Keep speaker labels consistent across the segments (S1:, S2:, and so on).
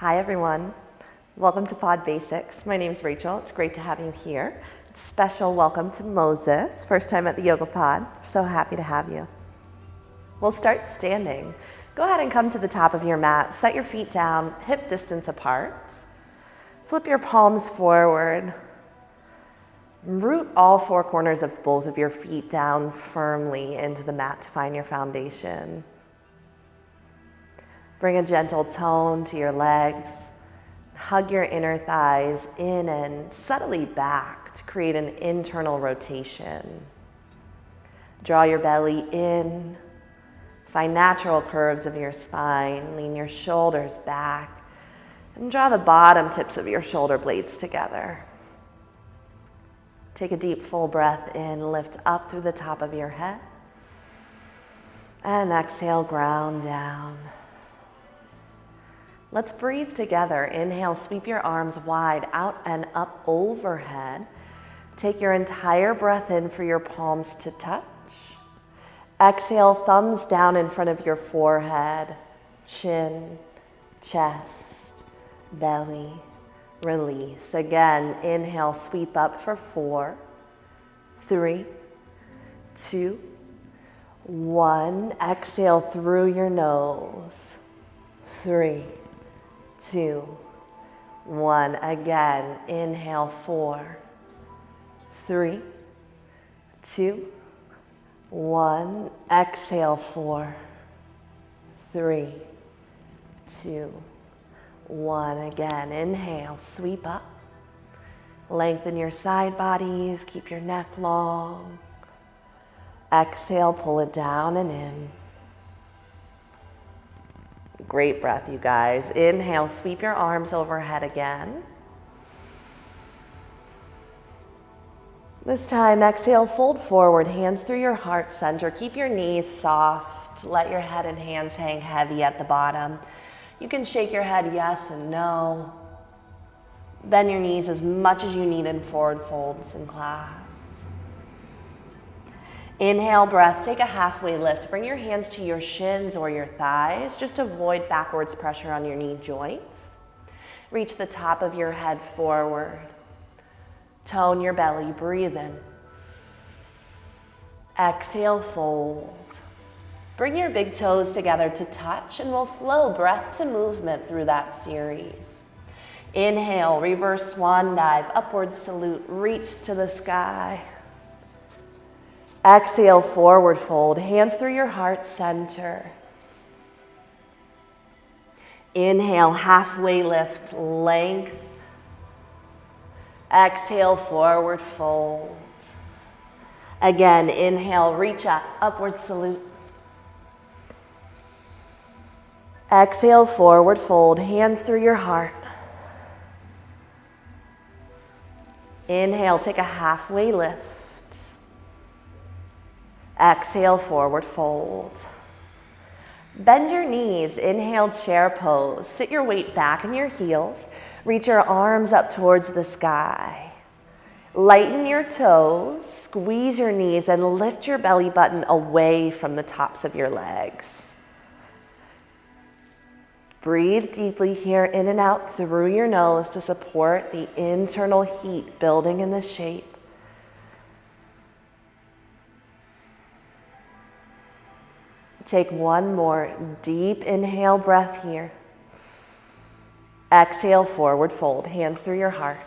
S1: Hi everyone, welcome to podBASICS. My name is Rachel, it's great to have you here. Special welcome to Moses, first time at the Yoga Pod. So happy to have you. We'll start standing. Go ahead and come to the top of your mat, set your feet down, hip distance apart. Flip your palms forward. Root all four corners of both of your feet down firmly into the mat to find your foundation. Bring a gentle tone to your legs. Hug your inner thighs in and subtly back to create an internal rotation. Draw your belly in. Find natural curves of your spine. Lean your shoulders back and draw the bottom tips of your shoulder blades together. Take a deep full breath in. Lift up through the top of your head. And exhale, ground down. Let's breathe together. Inhale, sweep your arms wide out and up overhead. Take your entire breath in for your palms to touch. Exhale, thumbs down in front of your forehead, chin, chest, belly, release. Again, inhale, sweep up for 4, 3, 2, 1. Exhale through your nose. 3, 2, 1. Again, inhale, 4, 3, 2, 1. Exhale, 4, 3, 2, 1. Again, inhale, sweep up. Lengthen your side bodies, keep your neck long. Exhale, pull it down and in. Great breath, you guys. Inhale, sweep your arms overhead again. This time, exhale, fold forward, hands through your heart center. Keep your knees soft. Let your head and hands hang heavy at the bottom. You can shake your head yes and no. Bend your knees as much as you need in forward folds in class. Inhale, breath, take a halfway lift. Bring your hands to your shins or your thighs. Just avoid backwards pressure on your knee joints. Reach the top of your head forward. Tone your belly, breathe in. Exhale, fold. Bring your big toes together to touch and we'll flow breath to movement through that series. Inhale, reverse swan dive, upward salute, reach to the sky. Exhale, forward fold, hands through your heart center. Inhale, halfway lift, length. Exhale, forward fold. Again, inhale, reach up, upward salute. Exhale, forward fold, hands through your heart. Inhale, take a halfway lift. Exhale, forward fold. Bend your knees, inhale, chair pose. Sit your weight back in your heels. Reach your arms up towards the sky. Lighten your toes, squeeze your knees, and lift your belly button away from the tops of your legs. Breathe deeply here, in and out through your nose to support the internal heat building in the shape. Take one more deep inhale breath here. Exhale, forward fold, hands through your heart.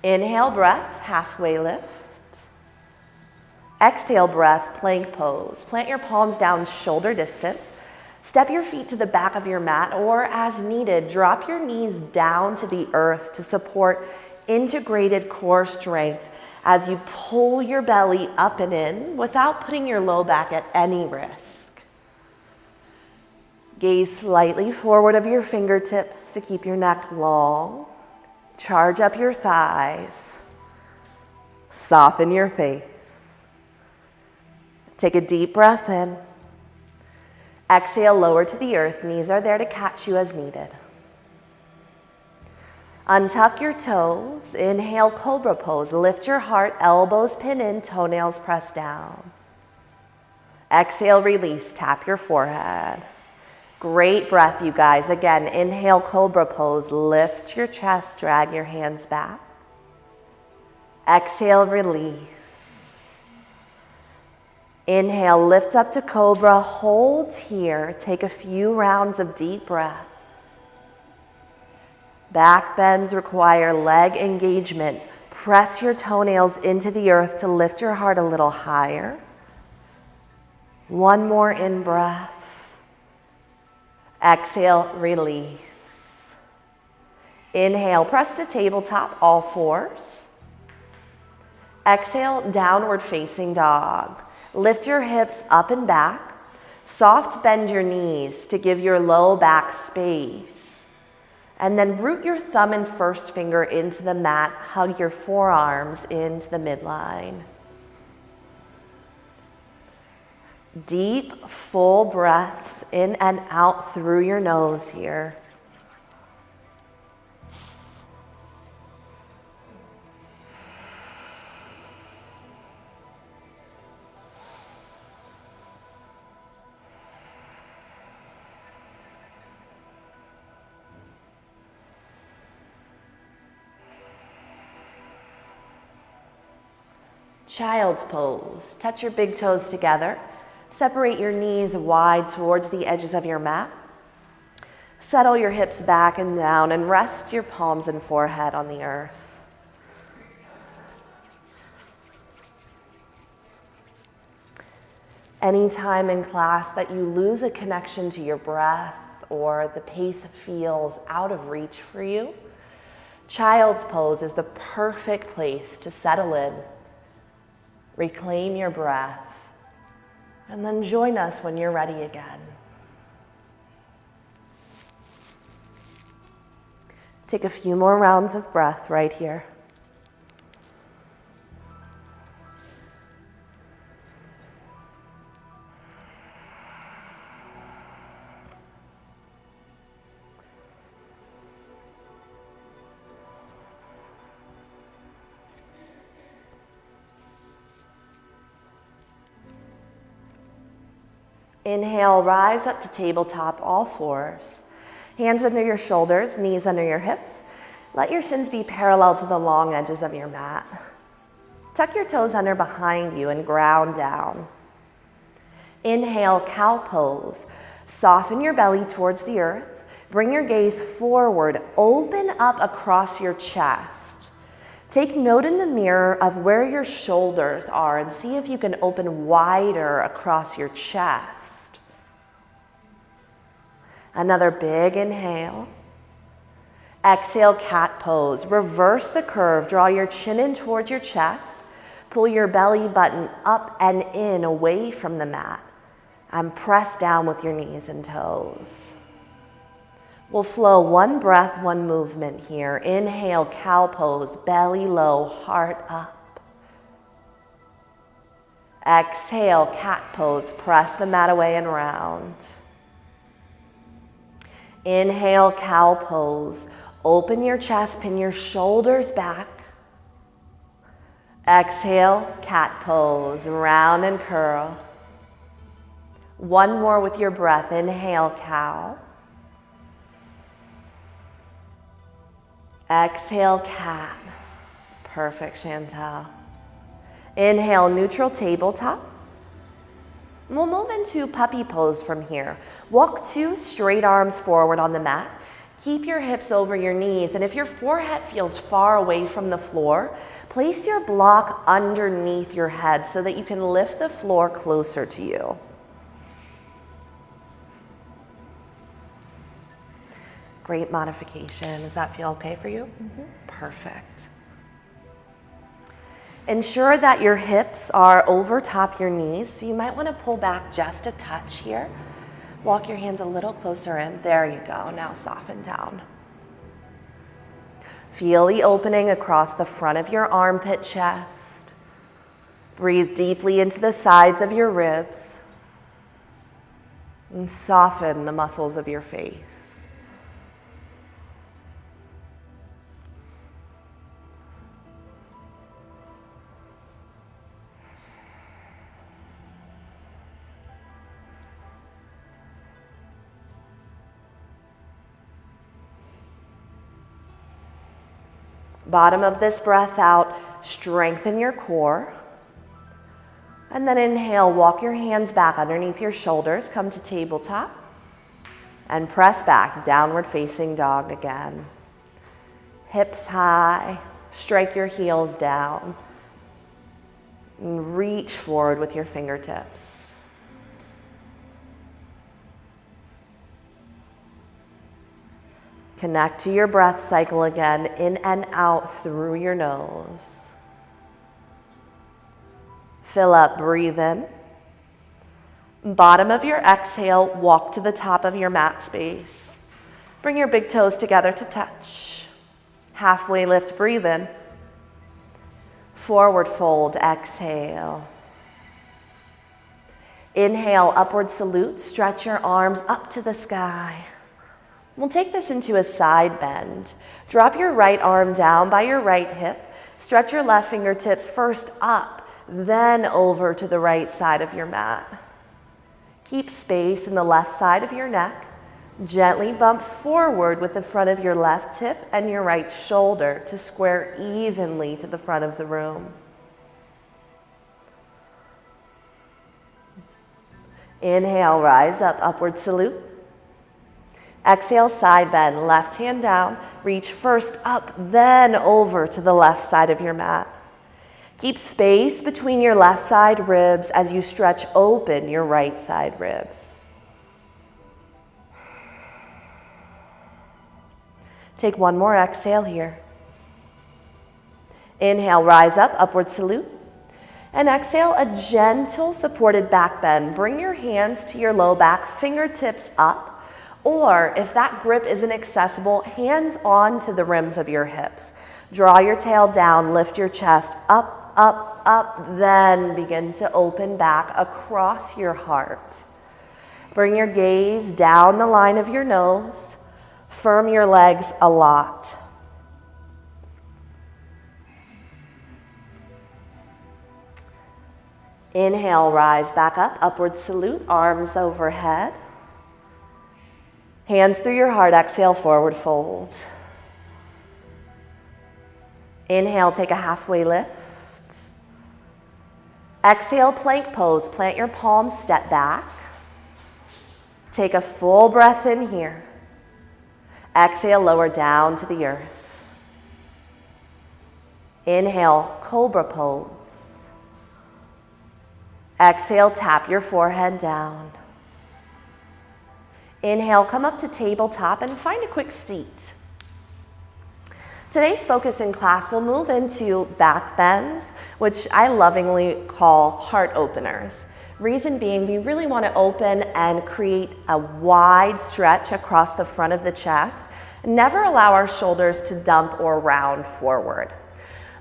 S1: Inhale breath, halfway lift. Exhale breath, plank pose. Plant your palms down shoulder distance. Step your feet to the back of your mat or as needed, drop your knees down to the earth to support integrated core strength as you pull your belly up and in without putting your low back at any risk. Gaze slightly forward of your fingertips to keep your neck long. Charge up your thighs. Soften your face. Take a deep breath in. Exhale, lower to the earth. Knees are there to catch you as needed. Untuck your toes. Inhale, cobra pose. Lift your heart, elbows pin in, toenails press down. Exhale, release. Tap your forehead. Great breath, you guys. Again, inhale, cobra pose. Lift your chest, drag your hands back. Exhale, release. Inhale, lift up to cobra, hold here. Take a few rounds of deep breath. Back bends require leg engagement. Press your toenails into the earth to lift your heart a little higher. One more in breath. Exhale, release. Inhale, press to tabletop, all fours. Exhale, downward facing dog. Lift your hips up and back. Soft bend your knees to give your low back space. And then root your thumb and first finger into the mat. Hug your forearms into the midline. Deep, full breaths in and out through your nose here. Child's pose. Touch your big toes together. Separate your knees wide towards the edges of your mat. Settle your hips back and down and rest your palms and forehead on the earth. Anytime in class that you lose a connection to your breath or the pace feels out of reach for you, child's pose is the perfect place to settle in. Reclaim your breath, and then join us when you're ready again. Take a few more rounds of breath right here. Inhale, rise up to tabletop, all fours. Hands under your shoulders, knees under your hips. Let your shins be parallel to the long edges of your mat. Tuck your toes under behind you and ground down. Inhale, cow pose. Soften your belly towards the earth. Bring your gaze forward. Open up across your chest. Take note in the mirror of where your shoulders are and see if you can open wider across your chest. Another big inhale. Exhale, cat pose. Reverse the curve. Draw your chin in towards your chest. Pull your belly button up and in away from the mat. And press down with your knees and toes. We'll flow one breath, one movement here. Inhale, cow pose, belly low, heart up. Exhale, cat pose, press the mat away and round. Inhale, cow pose, open your chest, pin your shoulders back. Exhale, cat pose, round and curl. One more with your breath. Inhale, cow. Exhale, cat. Perfect, Chantal. Inhale, neutral tabletop. We'll move into puppy pose from here. Walk two straight arms forward on the mat. Keep your hips over your knees, and if your forehead feels far away from the floor, place your block underneath your head so that you can lift the floor closer to you. Great modification. Does that feel okay for you? Mm-hmm. Perfect. Ensure that your hips are over top your knees, so you might want to pull back just a touch here. Walk your hands a little closer in. There you go. Now soften down. Feel the opening across the front of your armpit chest. Breathe deeply into the sides of your ribs. And soften the muscles of your face. Bottom of this breath out, strengthen your core. And then inhale, walk your hands back underneath your shoulders, come to tabletop. And press back, downward facing dog again. Hips high, strike your heels down. And reach forward with your fingertips. Connect to your breath cycle again, in and out through your nose. Fill up, breathe in. Bottom of your exhale, walk to the top of your mat space. Bring your big toes together to touch. Halfway lift, breathe in. Forward fold, exhale. Inhale, upward salute, stretch your arms up to the sky. We'll take this into a side bend. Drop your right arm down by your right hip. Stretch your left fingertips first up, then over to the right side of your mat. Keep space in the left side of your neck. Gently bump forward with the front of your left hip and your right shoulder to square evenly to the front of the room. Inhale, rise up, upward salute. Exhale, side bend, left hand down. Reach first up, then over to the left side of your mat. Keep space between your left side ribs as you stretch open your right side ribs. Take one more exhale here. Inhale, rise up, upward salute. And exhale, a gentle supported back bend. Bring your hands to your low back, fingertips up. Or if that grip isn't accessible, hands on to the rims of your hips. Draw your tail down, lift your chest up, up, up, then begin to open back across your heart. Bring your gaze down the line of your nose. Firm your legs a lot. Inhale, rise back up, upward salute, arms overhead. Hands through your heart, exhale, forward fold. Inhale, take a halfway lift. Exhale, plank pose, plant your palms, step back. Take a full breath in here. Exhale, lower down to the earth. Inhale, cobra pose. Exhale, tap your forehead down. Inhale, come up to tabletop and find a quick seat. Today's focus in class will move into back bends, which I lovingly call heart openers. Reason being, we really want to open and create a wide stretch across the front of the chest. Never allow our shoulders to dump or round forward.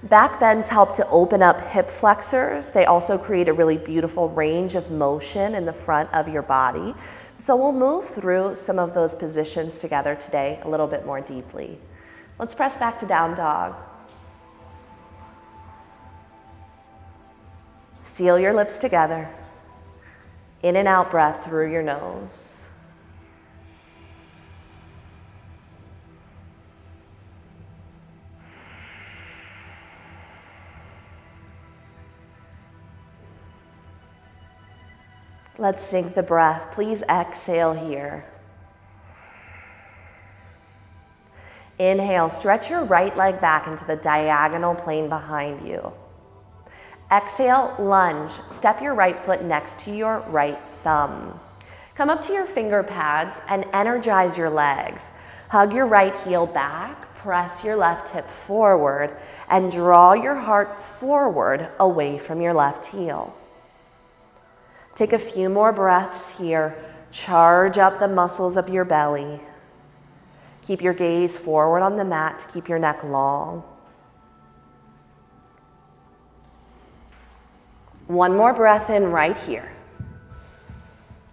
S1: Back bends help to open up hip flexors. They also create a really beautiful range of motion in the front of your body. So we'll move through some of those positions together today a little bit more deeply. Let's press back to down dog. Seal your lips together. In and out breath through your nose. Let's sync the breath. Please exhale here. Inhale, stretch your right leg back into the diagonal plane behind you. Exhale, lunge. Step your right foot next to your right thumb. Come up to your finger pads and energize your legs. Hug your right heel back, press your left hip forward, and draw your heart forward away from your left heel. Take a few more breaths here. Charge up the muscles of your belly. Keep your gaze forward on the mat to keep your neck long. One more breath in right here.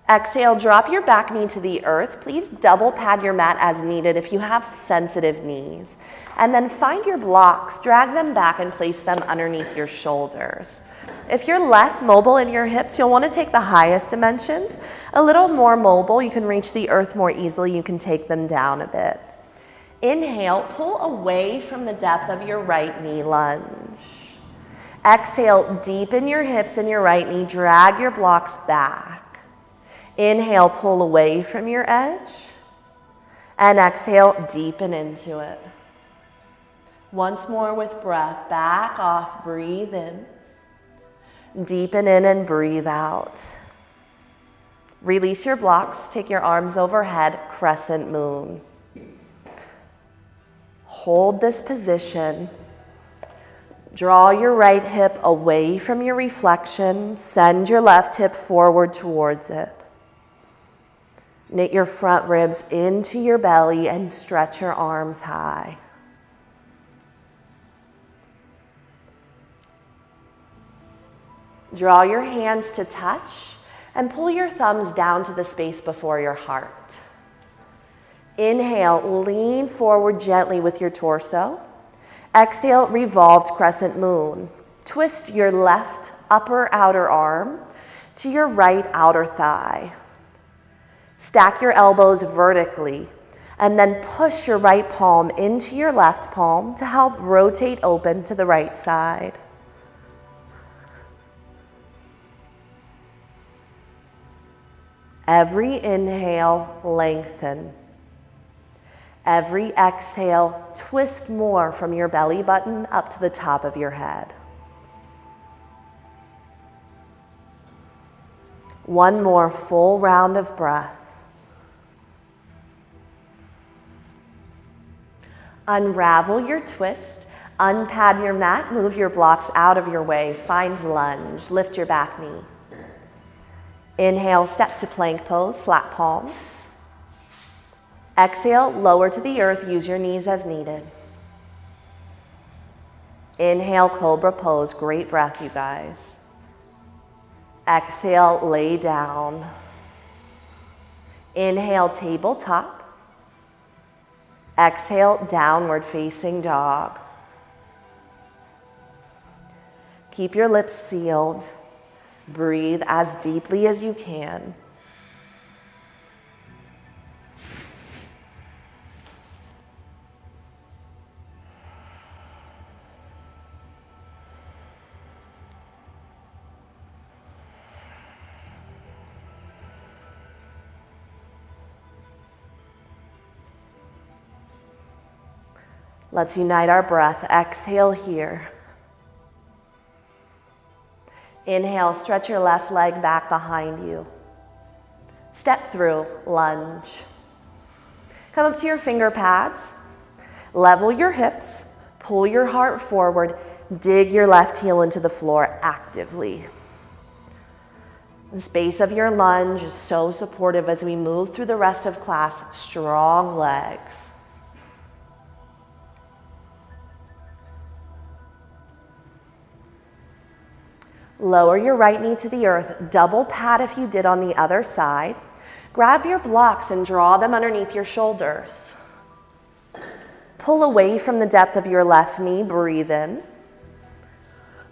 S1: Exhale, drop your back knee to the earth. Please double pad your mat as needed if you have sensitive knees. And then find your blocks, drag them back and place them underneath your shoulders. If you're less mobile in your hips, you'll want to take the highest dimensions. A little more mobile, you can reach the earth more easily, you can take them down a bit. Inhale, pull away from the depth of your right knee, lunge. Exhale, deepen your hips in your right knee, drag your blocks back. Inhale, pull away from your edge. And exhale, deepen into it. Once more with breath, back off, breathe in. Deepen in and breathe out. Release your blocks, take your arms overhead, crescent moon. Hold this position. Draw your right hip away from your reflection. Send your left hip forward towards it. Knit your front ribs into your belly and stretch your arms high. Draw your hands to touch and pull your thumbs down to the space before your heart. Inhale, lean forward gently with your torso. Exhale, revolved crescent moon. Twist your left upper outer arm to your right outer thigh. Stack your elbows vertically and then push your right palm into your left palm to help rotate open to the right side. Every inhale, lengthen. Every exhale, twist more from your belly button up to the top of your head. One more full round of breath. Unravel your twist, unpad your mat, move your blocks out of your way, find lunge, lift your back knee. Inhale, step to plank pose, flat palms. Exhale, lower to the earth, use your knees as needed. Inhale, cobra pose, great breath, you guys. Exhale, lay down. Inhale, tabletop. Exhale, downward facing dog. Keep your lips sealed. Breathe as deeply as you can. Let's unite our breath. Exhale here. Inhale, stretch your left leg back behind you. Step through, lunge. Come up to your finger pads. Level your hips. Pull your heart forward. Dig your left heel into the floor actively. The space of your lunge is so supportive as we move through the rest of class. Strong legs. Lower your right knee to the earth. Double pat if you did on the other side. Grab your blocks and draw them underneath your shoulders. Pull away from the depth of your left knee. Breathe in.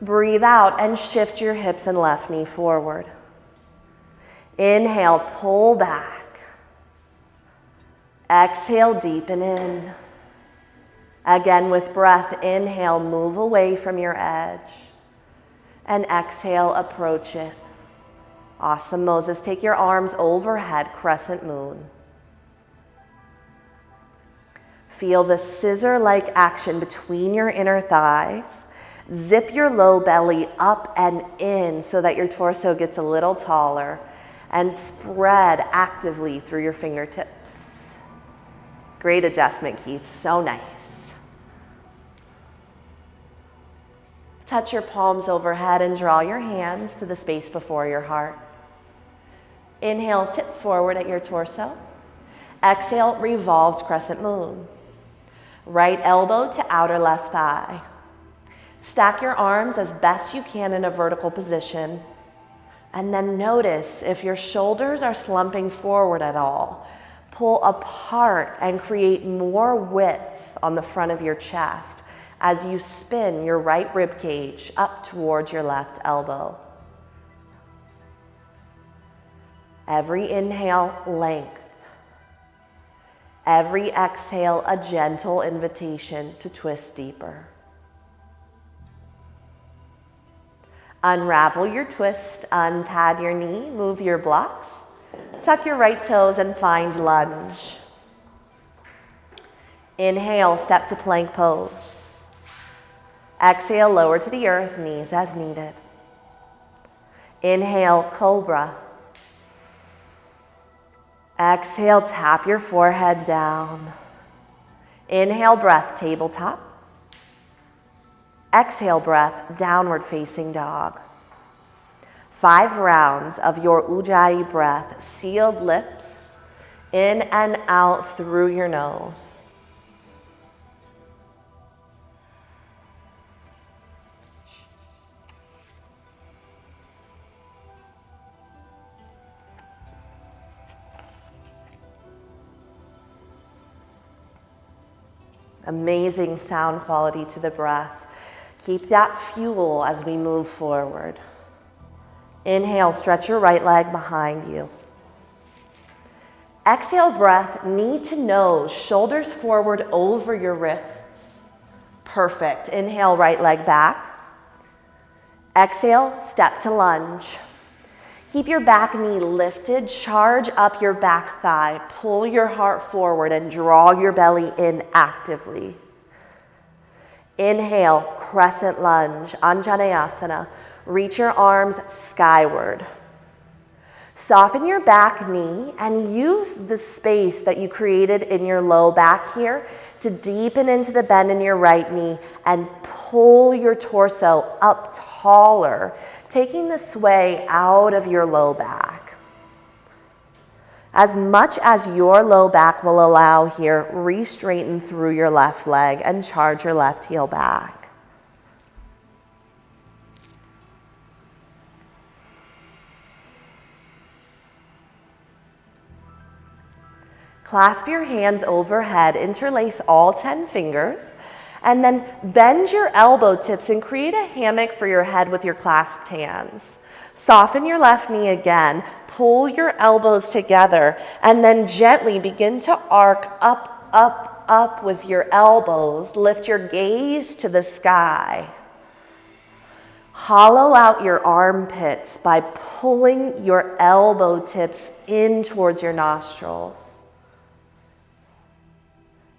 S1: Breathe out and shift your hips and left knee forward. Inhale, pull back. Exhale, deepen in. Again with breath, inhale, move away from your edge. And exhale, approach it. Awesome, Moses. Take your arms overhead, crescent moon. Feel the scissor-like action between your inner thighs. Zip your low belly up and in so that your torso gets a little taller. And spread actively through your fingertips. Great adjustment, Keith. So nice. Touch your palms overhead and draw your hands to the space before your heart. Inhale, tip forward at your torso. Exhale, revolved crescent moon. Right elbow to outer left thigh. Stack your arms as best you can in a vertical position. And then notice if your shoulders are slumping forward at all. Pull apart and create more width on the front of your chest as you spin your right rib cage up towards your left elbow. Every inhale, length. Every exhale, a gentle invitation to twist deeper. Unravel your twist, unpad your knee, move your blocks. Tuck your right toes and find lunge. Inhale, step to plank pose. Exhale, lower to the earth, knees as needed. Inhale, cobra. Exhale, tap your forehead down. Inhale, breath, tabletop. Exhale, breath, downward facing dog. 5 rounds of your Ujjayi breath, sealed lips, in and out through your nose. Amazing sound quality to the breath. Keep that fuel as we move forward. Inhale, stretch your right leg behind you. Exhale, breath, knee to nose, shoulders forward over your wrists. Perfect. Inhale, right leg back. Exhale, step to lunge. Keep your back knee lifted, charge up your back thigh, pull your heart forward and draw your belly in actively. Inhale, crescent lunge, Anjaneyasana. Reach your arms skyward. Soften your back knee and use the space that you created in your low back here to deepen into the bend in your right knee and pull your torso up taller, taking the sway out of your low back. As much as your low back will allow here, re-straighten through your left leg and charge your left heel back. Clasp your hands overhead, interlace all 10 fingers, and then bend your elbow tips and create a hammock for your head with your clasped hands. Soften your left knee again, pull your elbows together, and then gently begin to arc up, up, up with your elbows. Lift your gaze to the sky. Hollow out your armpits by pulling your elbow tips in towards your nostrils.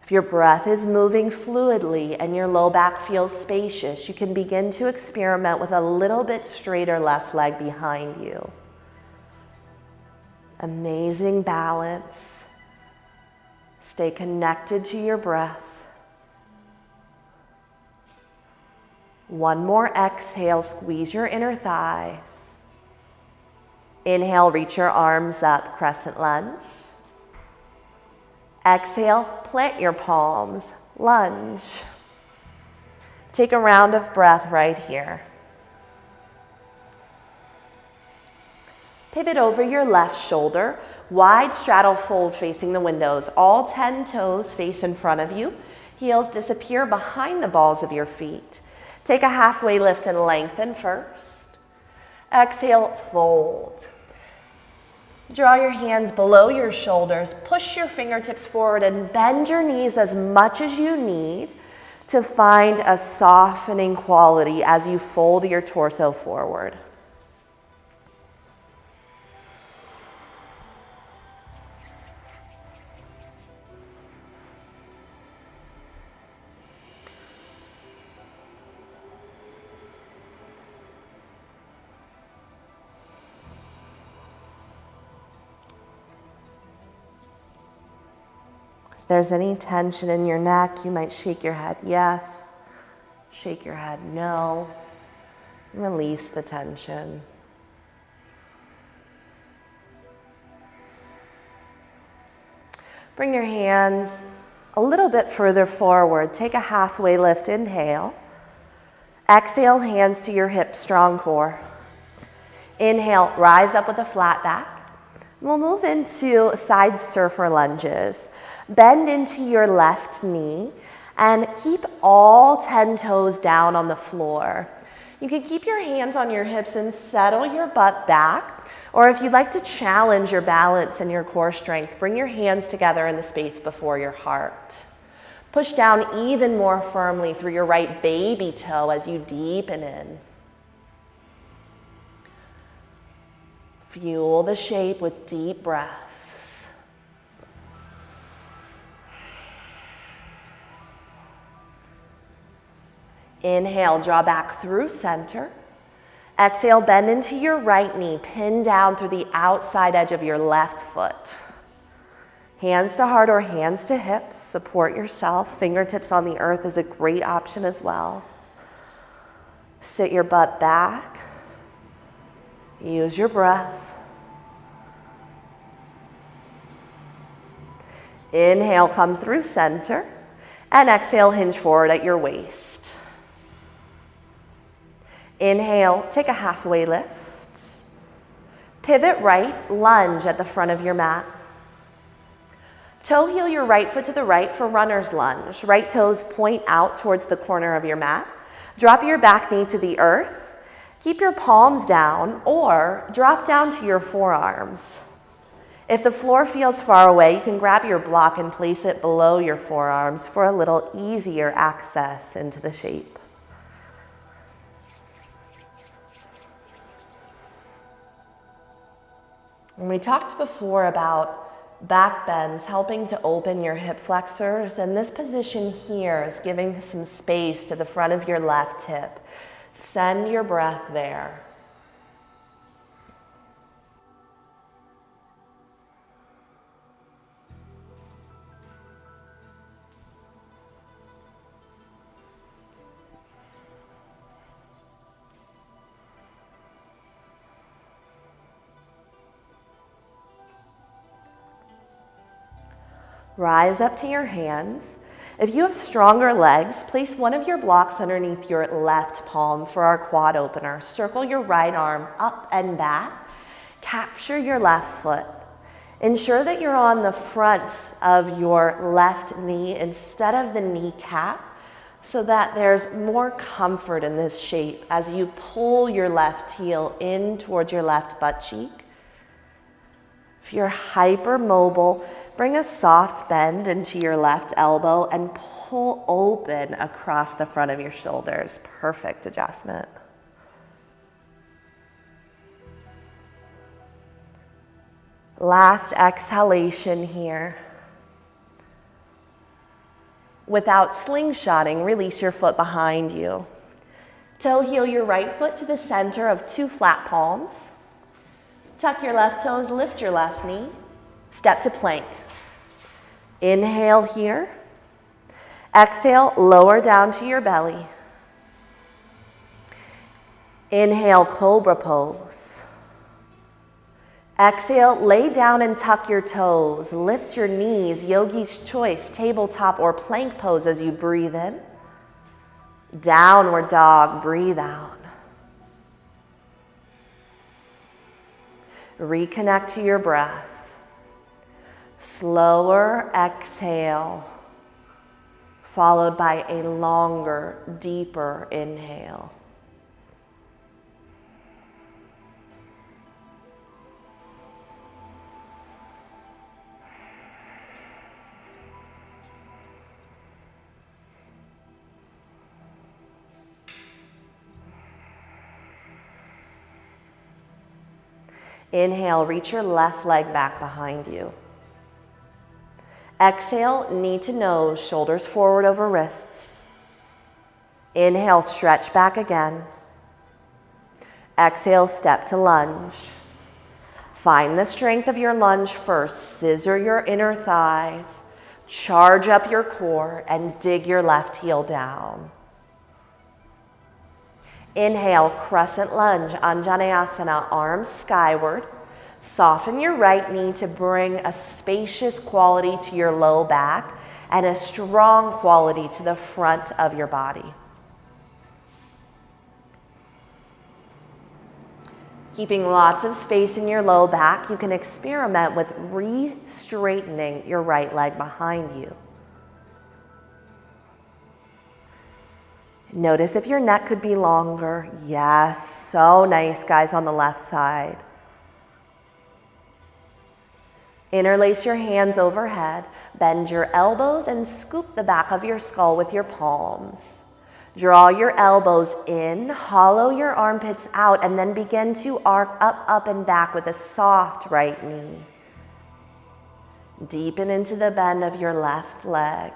S1: If your breath is moving fluidly and your low back feels spacious, you can begin to experiment with a little bit straighter left leg behind you. Amazing balance. Stay connected to your breath. One more exhale, squeeze your inner thighs. Inhale, reach your arms up, crescent lunge. Exhale, plant your palms, lunge. Take a round of breath right here. Pivot over your left shoulder, wide straddle fold facing the windows. All 10 toes face in front of you. Heels disappear behind the balls of your feet. Take a halfway lift and lengthen first. Exhale, fold. Draw your hands below your shoulders, push your fingertips forward and bend your knees as much as you need to find a softening quality as you fold your torso forward. If there's any tension in your neck, you might shake your head yes, shake your head no, and release the tension. Bring your hands a little bit further forward. Take a halfway lift, inhale. Exhale, hands to your hips, strong core. Inhale, rise up with a flat back. We'll move into side surfer lunges. Bend into your left knee and keep all 10 toes down on the floor. You can keep your hands on your hips and settle your butt back, or if you'd like to challenge your balance and your core strength, bring your hands together in the space before your heart. Push down even more firmly through your right baby toe as you deepen in. Fuel the shape with deep breaths. Inhale, draw back through center. Exhale, bend into your right knee, pin down through the outside edge of your left foot. Hands to heart or hands to hips, support yourself. Fingertips on the earth is a great option as well. Sit your butt back. Use your breath. Inhale, come through center. And exhale, hinge forward at your waist. Inhale, take a halfway lift. Pivot right, lunge at the front of your mat. Toe heel your right foot to the right for runner's lunge. Right toes point out towards the corner of your mat. Drop your back knee to the earth. Keep your palms down or drop down to your forearms. If the floor feels far away, you can grab your block and place it below your forearms for a little easier access into the shape. And we talked before about back bends, helping to open your hip flexors, and this position here is giving some space to the front of your left hip. Send your breath there. Rise up to your hands. If you have stronger legs, place one of your blocks underneath your left palm for our quad opener. Circle your right arm up and back. Capture your left foot. Ensure that you're on the front of your left knee instead of the kneecap so that there's more comfort in this shape as you pull your left heel in towards your left butt cheek. If you're hypermobile, bring a soft bend into your left elbow and pull open across the front of your shoulders. Perfect adjustment. Last exhalation here. Without slingshotting, release your foot behind you. Toe heel your right foot to the center of two flat palms. Tuck your left toes, lift your left knee. Step to plank. Inhale here. Exhale, lower down to your belly. Inhale, cobra pose. Exhale, lay down and tuck your toes. Lift your knees, yogi's choice, tabletop or plank pose as you breathe in. Downward dog, breathe out. Reconnect to your breath. Slower exhale, followed by a longer, deeper inhale. Inhale, reach your left leg back behind you. Exhale, knee to nose, shoulders forward over wrists. Inhale, stretch back again. Exhale, step to lunge. Find the strength of your lunge first. Scissor your inner thighs. Charge up your core and dig your left heel down. Inhale, crescent lunge, Anjaneyasana, arms skyward. Soften your right knee to bring a spacious quality to your low back and a strong quality to the front of your body. Keeping lots of space in your low back, you can experiment with re-straightening your right leg behind you. Notice if your neck could be longer. Yes, so nice, guys, on the left side. Interlace your hands overhead. Bend your elbows and scoop the back of your skull with your palms. Draw your elbows in, hollow your armpits out, and then begin to arc up, and back with a soft right knee. Deepen into the bend of your left leg.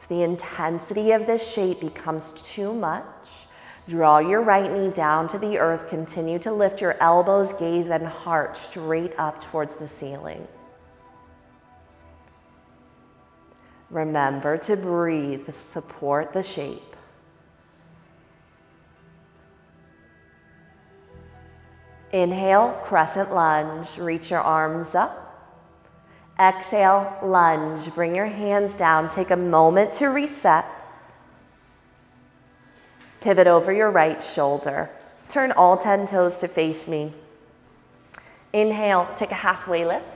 S1: If the intensity of this shape becomes too much, draw your right knee down to the earth. Continue to lift your elbows, gaze, and heart straight up towards the ceiling. Remember to breathe, support the shape. Inhale, crescent lunge, reach your arms up. Exhale, lunge, bring your hands down. Take a moment to reset. Pivot over your right shoulder. Turn all 10 toes to face me. Inhale, take a halfway lift.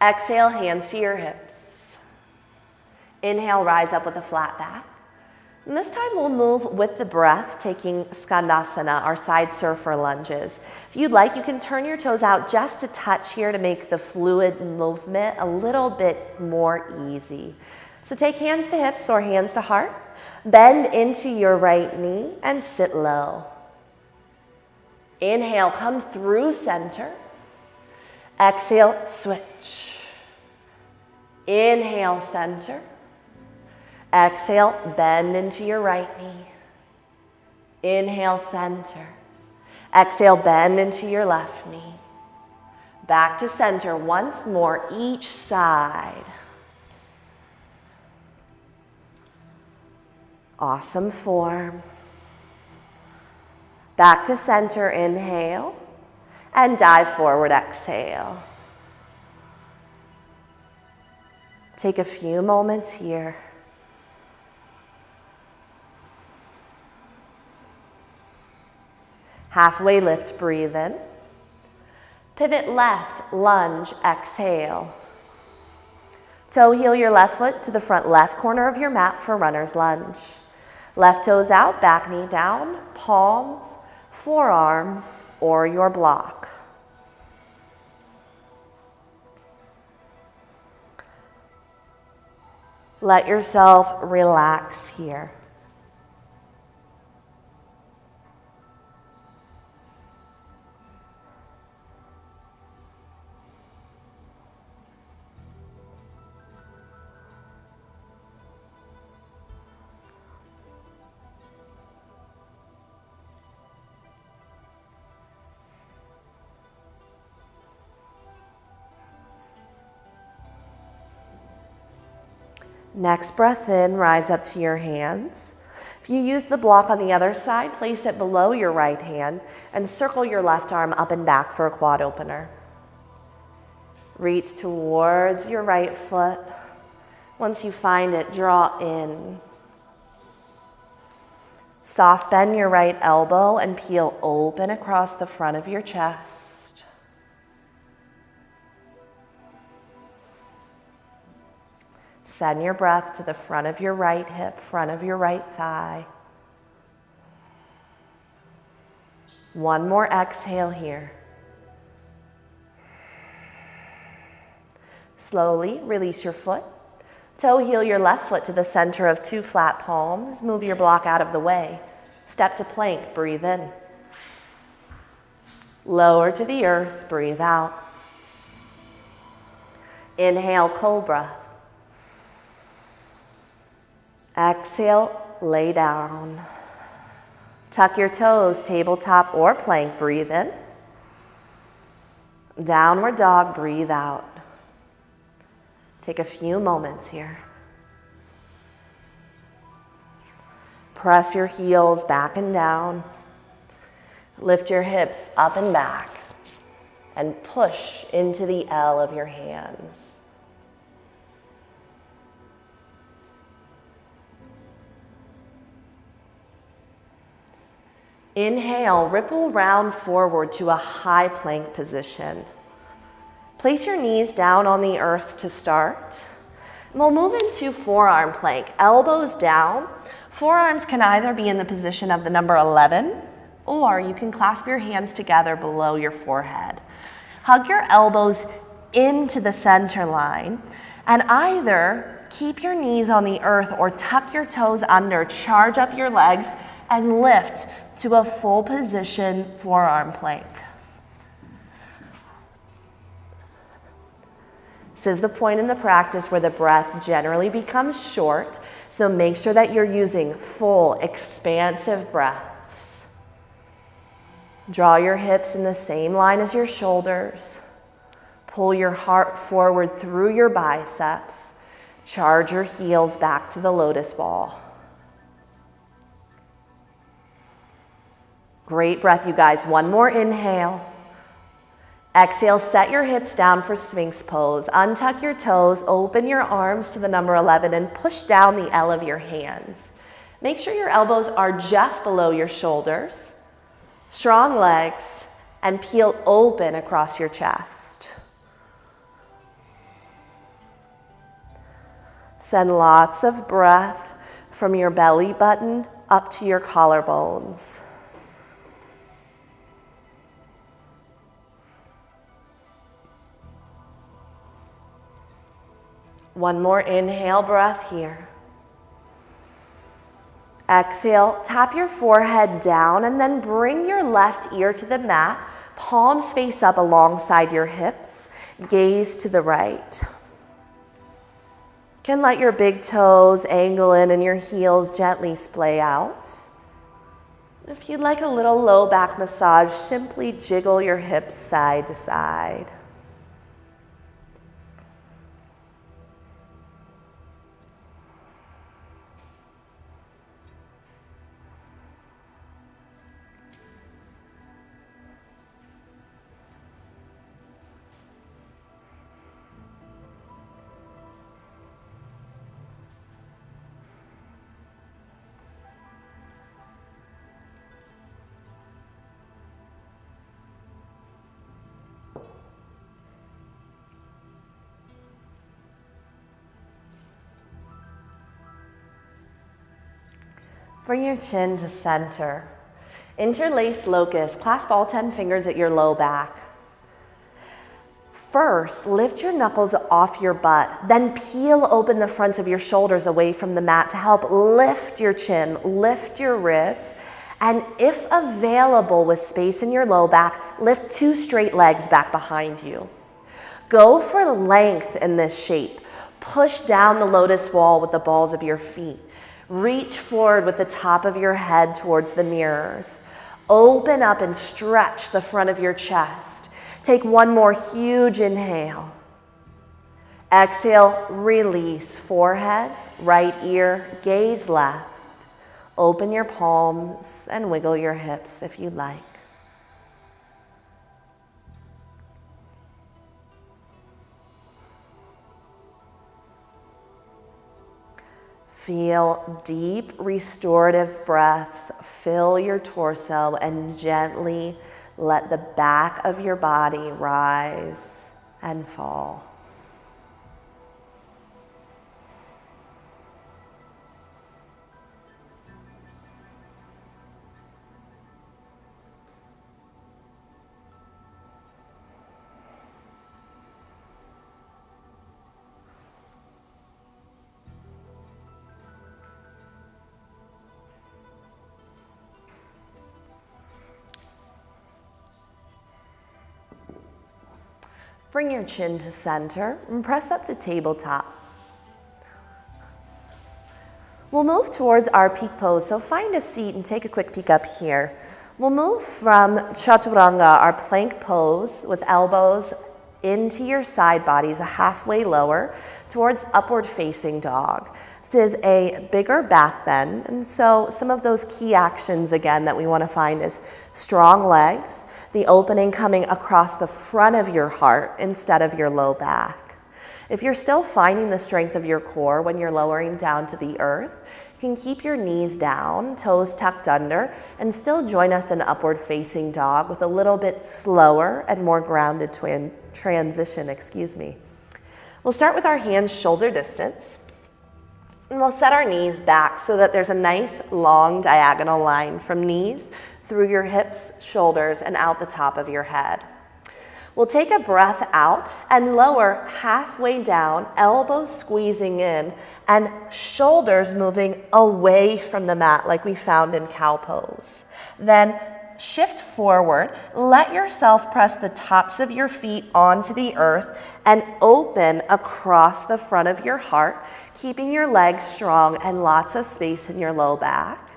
S1: Exhale, hands to your hips. Inhale, rise up with a flat back. And this time we'll move with the breath, taking Skandasana, our side surfer lunges. If you'd like, you can turn your toes out just a touch here to make the fluid movement a little bit more easy. So take hands to hips or hands to heart. Bend into your right knee and sit low. Inhale, come through center. Exhale, switch. Inhale, center. Exhale, bend into your right knee. Inhale, center. Exhale, bend into your left knee. Back to center once more, each side. Awesome form. Back to center, inhale, and dive forward, exhale. Take a few moments here. Halfway lift, breathe in. Pivot left, lunge, exhale. Toe heel your left foot to the front left corner of your mat for runner's lunge. Left toes out, back knee down, palms, forearms, or your block. Let yourself relax here. Next breath in, rise up to your hands. If you use the block on the other side, place it below your right hand and circle your left arm up and back for a quad opener. Reach towards your right foot. Once you find it, draw in. Soft bend your right elbow and peel open across the front of your chest. Send your breath to the front of your right hip, front of your right thigh. One more exhale here. Slowly release your foot. Toe heel your left foot to the center of two flat palms. Move your block out of the way. Step to plank, breathe in. Lower to the earth, breathe out. Inhale, cobra. Exhale, lay down. Tuck your toes, tabletop or plank, breathe in. Downward dog, breathe out. Take a few moments here. Press your heels back and down. Lift your hips up and back and push into the L of your hands. Inhale, ripple round forward to a high plank position. Place your knees down on the earth to start. We'll move into forearm plank, elbows down. Forearms can either be in the position of the number 11, or you can clasp your hands together below your forehead. Hug your elbows into the center line, and either keep your knees on the earth or tuck your toes under, charge up your legs, and lift to a full position forearm plank. This is the point in the practice where the breath generally becomes short, so make sure that you're using full, expansive breaths. Draw your hips in the same line as your shoulders. Pull your heart forward through your biceps. Charge your heels back to the lotus ball. Great breath, you guys. One more inhale. Exhale, set your hips down for Sphinx pose. Untuck your toes, open your arms to the number 11, and push down the L of your hands. Make sure your elbows are just below your shoulders. Strong legs, and peel open across your chest. Send lots of breath from your belly button up to your collarbones. One more inhale breath here. Exhale, tap your forehead down and then bring your left ear to the mat. Palms face up alongside your hips. Gaze to the right. You can let your big toes angle in and your heels gently splay out. If you'd like a little low back massage, simply jiggle your hips side to side. Bring your chin to center. Interlace locust. Clasp all 10 fingers at your low back. First, lift your knuckles off your butt, then peel open the fronts of your shoulders away from the mat to help lift your chin, lift your ribs, and if available with space in your low back, lift 2 straight legs back behind you. Go for length in this shape. Push down the lotus ball with the balls of your feet. Reach forward with the top of your head towards the mirrors. Open up and stretch the front of your chest. Take one more huge inhale. Exhale, release forehead, right ear, gaze left. Open your palms and wiggle your hips if you like. Feel deep, restorative breaths fill your torso and gently let the back of your body rise and fall. Bring your chin to center and press up to tabletop. We'll move towards our peak pose, so find a seat and take a quick peek up here. We'll move from Chaturanga, our plank pose, with elbows into your side bodies, a halfway lower, towards upward facing dog. This is a bigger back bend, and so some of those key actions again that we want to find is strong legs, the opening coming across the front of your heart instead of your low back. If you're still finding the strength of your core when you're lowering down to the earth, you can keep your knees down, toes tucked under, and still join us in upward facing dog with a little bit slower and more grounded transition. We'll start with our hands shoulder distance. And we'll set our knees back so that there's a nice long diagonal line from knees through your hips, shoulders, and out the top of your head. We'll take a breath out and lower halfway down, elbows squeezing in, and shoulders moving away from the mat like we found in cow pose. Then shift forward, let yourself press the tops of your feet onto the earth and open across the front of your heart, keeping your legs strong and lots of space in your low back.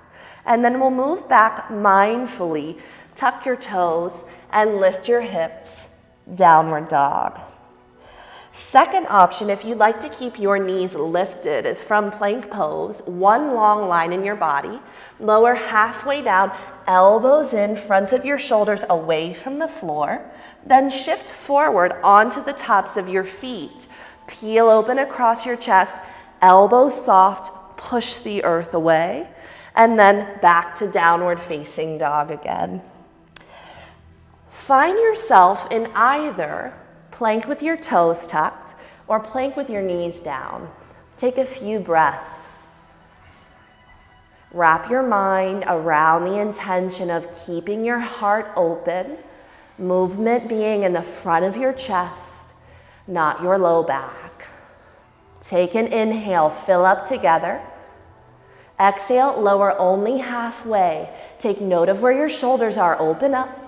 S1: And then we'll move back mindfully, tuck your toes and lift your hips, downward dog. Second option, if you'd like to keep your knees lifted, is from plank pose, one long line in your body, lower halfway down, elbows in, front of your shoulders away from the floor, then shift forward onto the tops of your feet. Peel open across your chest, elbows soft, push the earth away, and then back to downward facing dog again. Find yourself in either plank with your toes tucked or plank with your knees down. Take a few breaths. Wrap your mind around the intention of keeping your heart open, movement being in the front of your chest, not your low back. Take an inhale, fill up together. Exhale, lower only halfway. Take note of where your shoulders are, open up.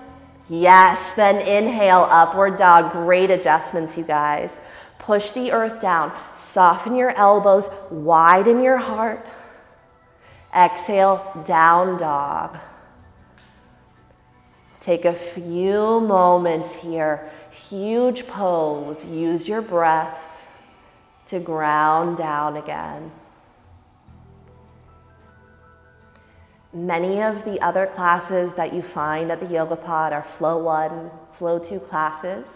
S1: Yes, then inhale, upward dog. Great adjustments, you guys. Push the earth down. Soften your elbows, widen your heart. Exhale, down dog. Take a few moments here. Huge pose. Use your breath to ground down again. Many of the other classes that you find at the Yoga Pod are Flow 1, Flow 2 classes.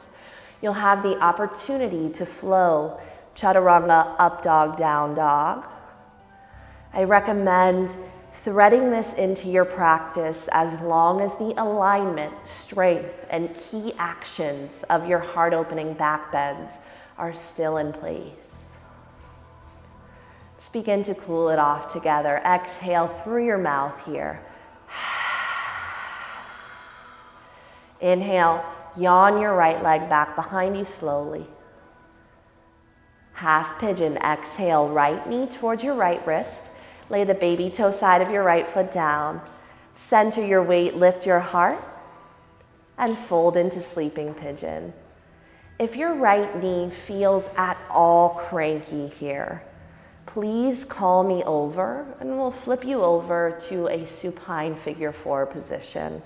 S1: You'll have the opportunity to flow Chaturanga, up dog, down dog. I recommend threading this into your practice as long as the alignment, strength, and key actions of your heart-opening back bends are still in place. Let's begin to cool it off together. Exhale through your mouth here. Inhale, yawn your right leg back behind you slowly. Half pigeon, exhale, right knee towards your right wrist. Lay the baby toe side of your right foot down. Center your weight, lift your heart, and fold into sleeping pigeon. If your right knee feels at all cranky here, please call me over and we'll flip you over to a supine figure 4 position.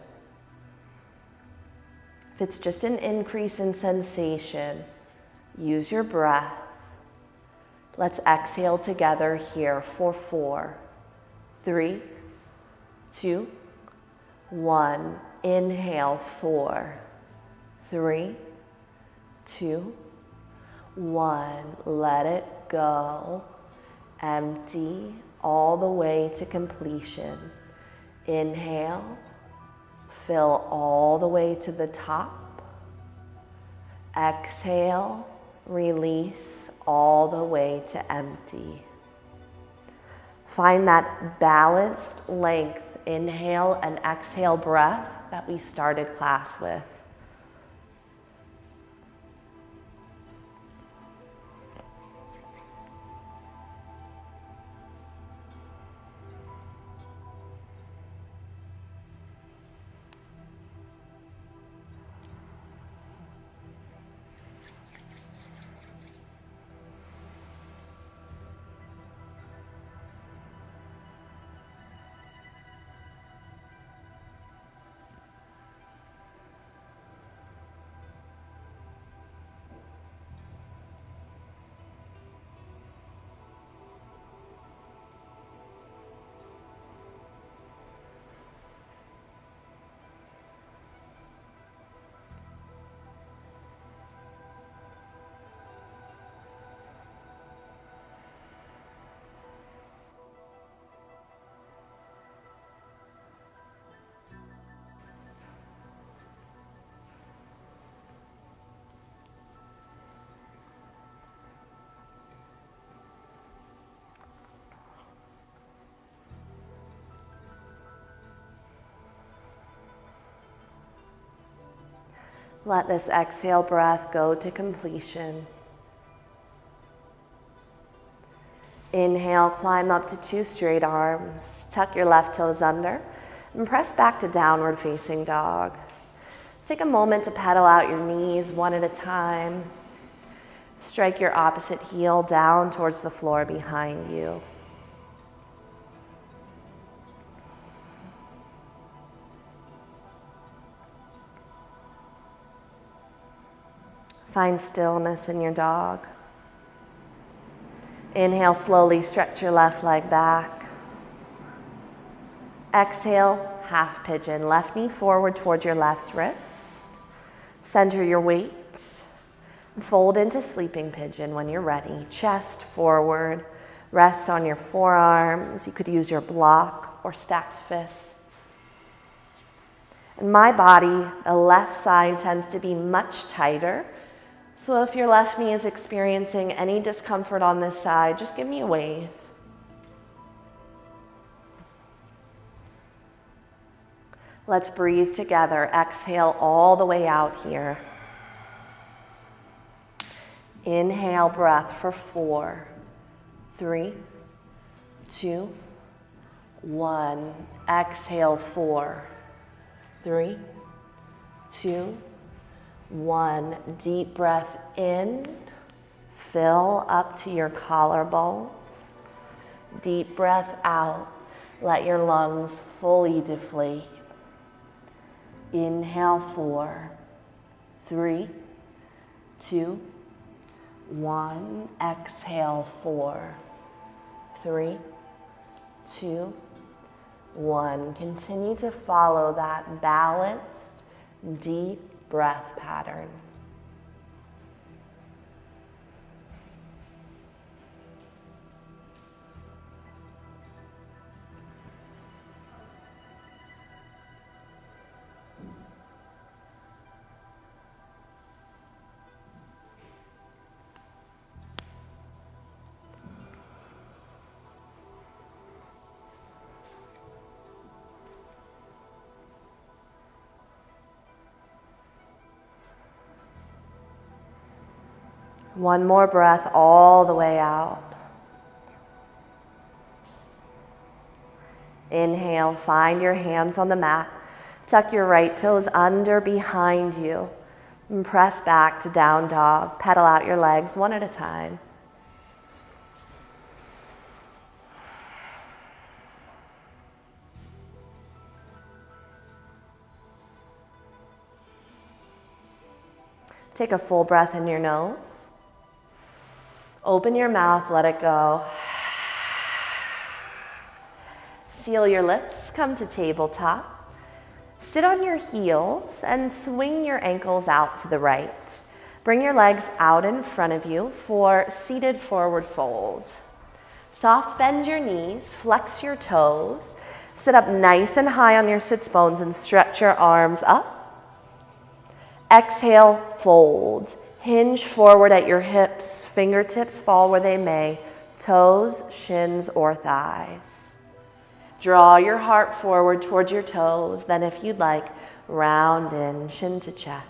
S1: If it's just an increase in sensation, use your breath. Let's exhale together here for 4, 3, 2, 1. Inhale, 4, 3, 2, 1. Let it go. Empty all the way to completion. Inhale, fill all the way to the top. Exhale, release all the way to empty. Find that balanced length, inhale and exhale breath that we started class with. Let this exhale breath go to completion. Inhale, climb up to 2 straight arms. Tuck your left toes under and press back to downward facing dog. Take a moment to pedal out your knees one at a time. Strike your opposite heel down towards the floor behind you. Find stillness in your dog. Inhale, slowly stretch your left leg back. Exhale, half pigeon. Left knee forward towards your left wrist. Center your weight. Fold into sleeping pigeon when you're ready. Chest forward. Rest on your forearms. You could use your block or stacked fists. In my body, the left side tends to be much tighter. So if your left knee is experiencing any discomfort on this side, just give me a wave. Let's breathe together. Exhale all the way out here. Inhale, breath for 4, 3, 2, 1. Exhale, 4, 3, 2, 1. Deep breath in. Fill up to your collarbones. Deep breath out. Let your lungs fully deflate. Inhale, 4, 3, 2, 1. Exhale, 4, 3, 2, 1. Continue to follow that balanced, deep breath pattern. One more breath all the way out. Inhale, find your hands on the mat. Tuck your right toes under behind you. And press back to down dog. Pedal out your legs one at a time. Take a full breath in your nose. Open your mouth, let it go. Seal your lips, come to tabletop. Sit on your heels and swing your ankles out to the right. Bring your legs out in front of you for seated forward fold. Soft bend your knees, flex your toes. Sit up nice and high on your sits bones and stretch your arms up. Exhale, fold. Hinge forward at your hips, fingertips fall where they may, toes, shins, or thighs. Draw your heart forward towards your toes, then if you'd like, round in, chin to chest.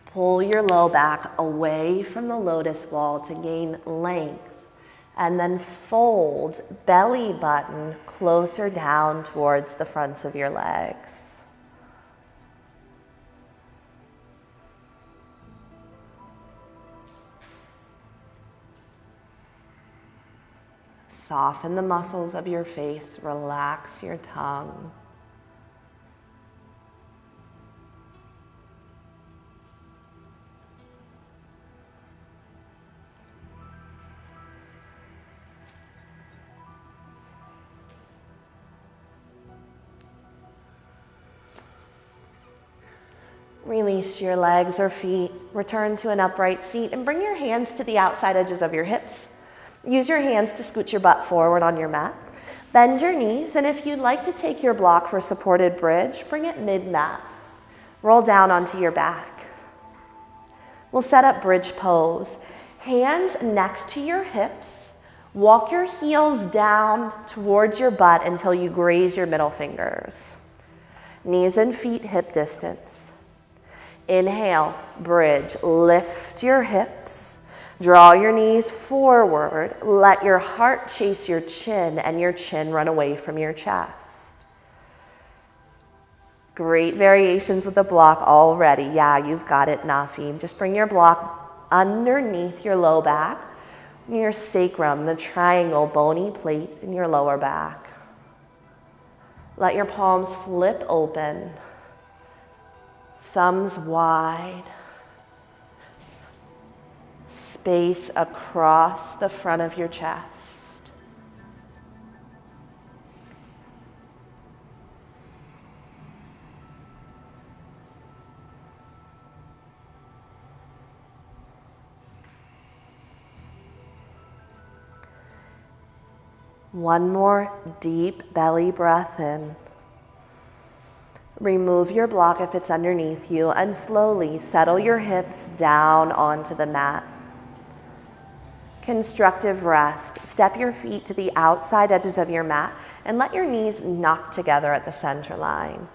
S1: Pull your low back away from the lotus wall to gain length. And then fold belly button closer down towards the fronts of your legs. Soften the muscles of your face, relax your tongue. Release your legs or feet, return to an upright seat, and bring your hands to the outside edges of your hips. Use your hands to scoot your butt forward on your mat. Bend your knees, and if you'd like to take your block for supported bridge, bring it mid-mat. Roll down onto your back. We'll set up bridge pose. Hands next to your hips. Walk your heels down towards your butt until you graze your middle fingers. Knees and feet hip distance. Inhale, bridge, lift your hips. Draw your knees forward. Let your heart chase your chin and your chin run away from your chest. Great variations with the block already. Yeah, you've got it, Nafim. Just bring your block underneath your low back, your sacrum, the triangle bony plate in your lower back. Let your palms flip open, thumbs wide. Space across the front of your chest. One more deep belly breath in. Remove your block if it's underneath you and slowly settle your hips down onto the mat. Constructive rest. Step your feet to the outside edges of your mat and let your knees knock together at the center line.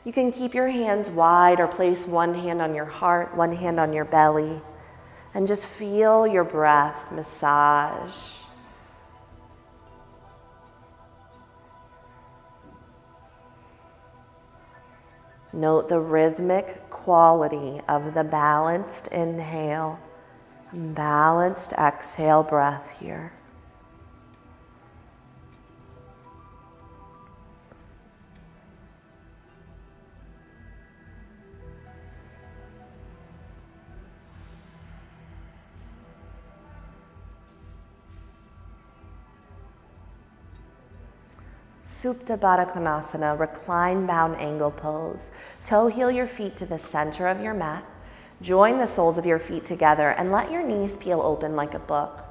S1: You can keep your hands wide or place one hand on your heart, one hand on your belly, and just feel your breath massage. Note the rhythmic quality of the balanced inhale. Balanced exhale breath here. Supta Baddha Konasana, recline bound angle pose. Toe heel your feet to the center of your mat. Join the soles of your feet together and let your knees peel open like a book.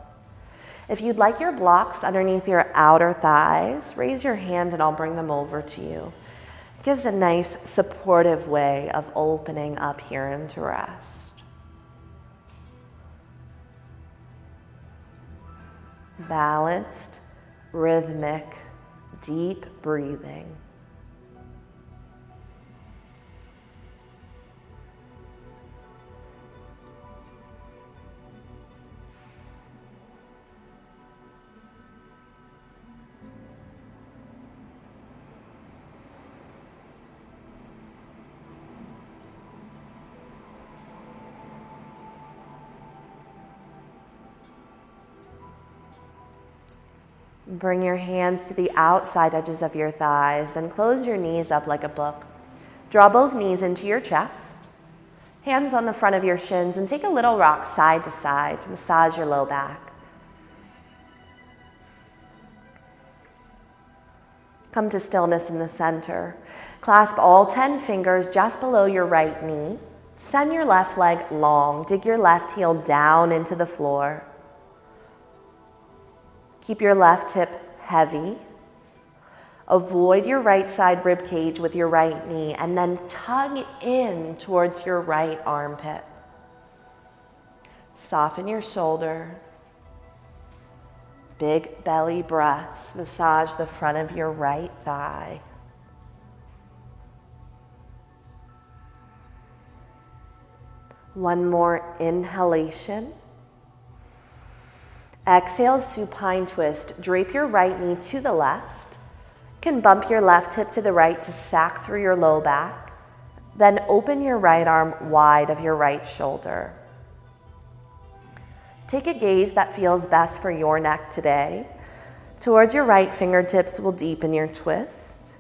S1: If you'd like your blocks underneath your outer thighs, raise your hand and I'll bring them over to you. It gives a nice supportive way of opening up here into rest. Balanced, rhythmic, deep breathing. Bring your hands to the outside edges of your thighs and close your knees up like a book. Draw both knees into your chest, hands on the front of your shins, and take a little rock side to side to massage your low back. Come to stillness in the center. Clasp all 10 fingers just below your right knee. Send your left leg long. Dig your left heel down into the floor. Keep your left hip heavy. Avoid your right side rib cage with your right knee and then tug in towards your right armpit. Soften your shoulders. Big belly breath. Massage the front of your right thigh. One more inhalation. Exhale, supine twist. Drape your right knee to the left. You can bump your left hip to the right to stack through your low back. Then open your right arm wide of your right shoulder. Take a gaze that feels best for your neck today. Towards your right fingertips will deepen your twist.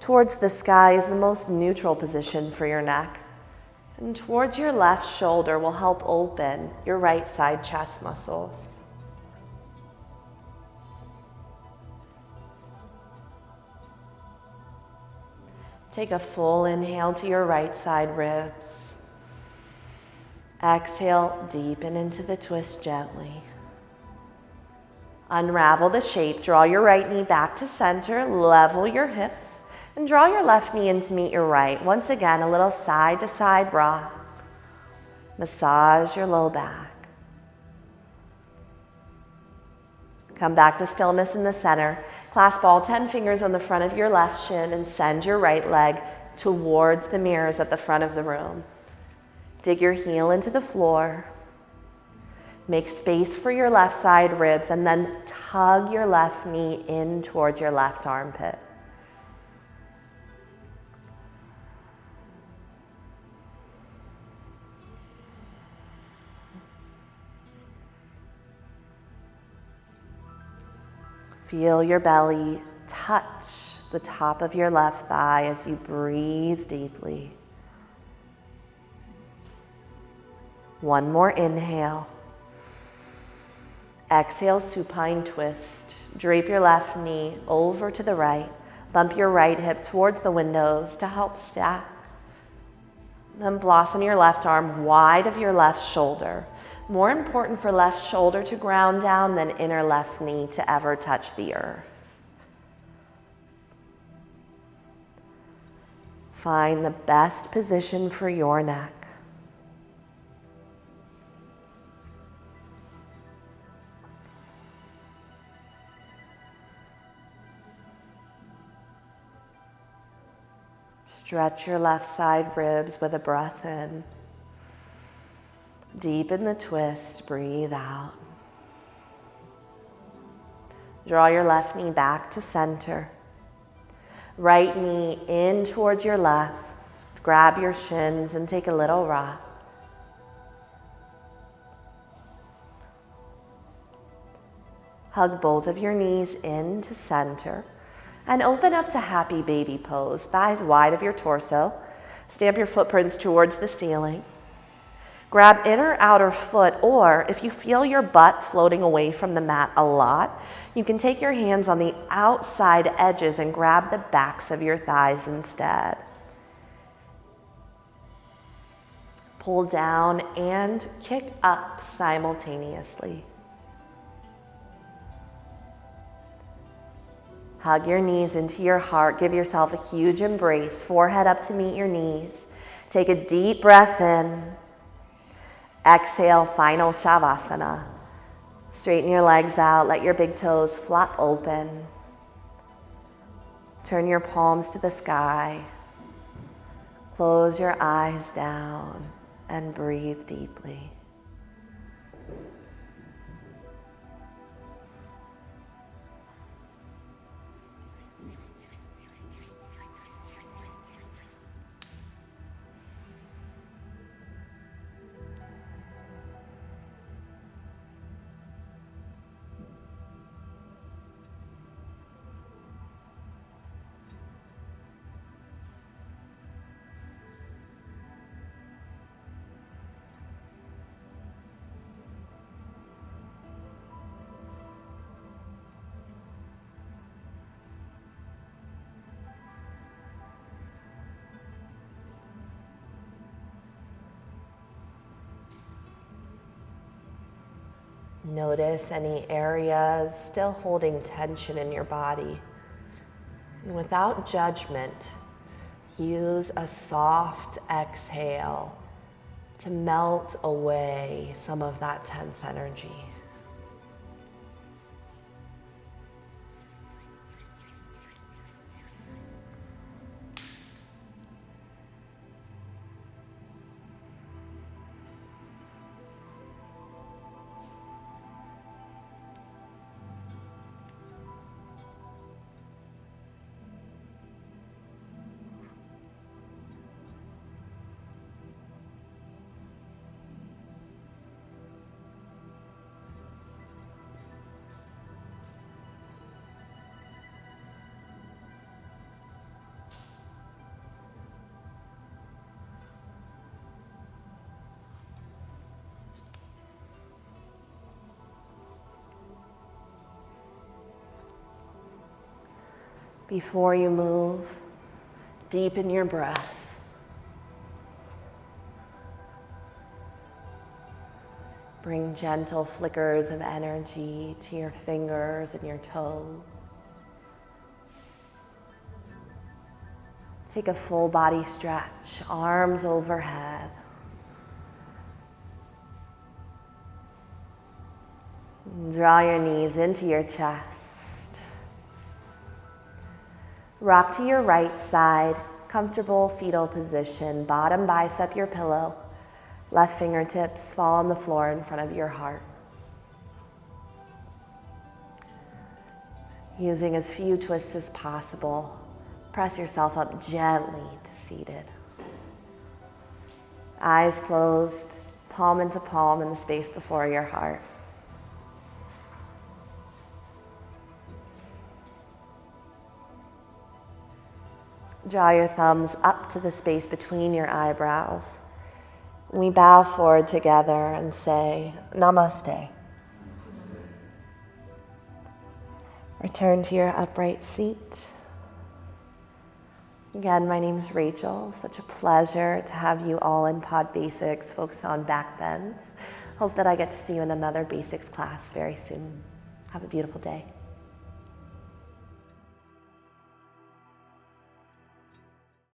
S1: Towards the sky is the most neutral position for your neck. And towards your left shoulder will help open your right side chest muscles. Take a full inhale to your right side ribs. Exhale, deepen into the twist gently. Unravel the shape. Draw your right knee back to center. Level your hips. And draw your left knee in to meet your right. Once again, a little side to side rock. Massage your low back. Come back to stillness in the center. Clasp all 10 fingers on the front of your left shin and send your right leg towards the mirrors at the front of the room. Dig your heel into the floor. Make space for your left side ribs and then tug your left knee in towards your left armpit. Feel your belly touch the top of your left thigh as you breathe deeply. One more inhale. Exhale, supine twist. Drape your left knee over to the right. Bump your right hip towards the windows to help stack. Then blossom your left arm wide of your left shoulder. More important for left shoulder to ground down than inner left knee to ever touch the earth. Find the best position for your neck. Stretch your left side ribs with a breath in. Deepen the twist, breathe out. Draw your left knee back to center. Right knee in towards your left. Grab your shins and take a little rock. Hug both of your knees into center and open up to happy baby pose. Thighs wide of your torso. Stamp your footprints towards the ceiling. Grab inner outer foot, or if you feel your butt floating away from the mat a lot, you can take your hands on the outside edges and grab the backs of your thighs instead. Pull down and kick up simultaneously. Hug your knees into your heart. Give yourself a huge embrace. Forehead up to meet your knees. Take a deep breath in. Exhale, final Shavasana. Straighten your legs out. Let your big toes flop open. Turn your palms to the sky. Close your eyes down and breathe deeply. Notice any areas still holding tension in your body. And without judgment, use a soft exhale to melt away some of that tense energy. Before you move, deepen your breath. Bring gentle flickers of energy to your fingers and your toes. Take a full body stretch, arms overhead. Draw your knees into your chest. Rock to your right side, comfortable fetal position. Bottom bicep your pillow. Left fingertips fall on the floor in front of your heart. Using as few twists as possible, press yourself up gently to seated. Eyes closed, palm into palm in the space before your heart. Draw your thumbs up to the space between your eyebrows. We bow forward together and say, Namaste. Return to your upright seat. Again, my name is Rachel. Such a pleasure to have you all in podBASICS, focused on Backbends. Hope that I get to see you in another basics class very soon. Have a beautiful day.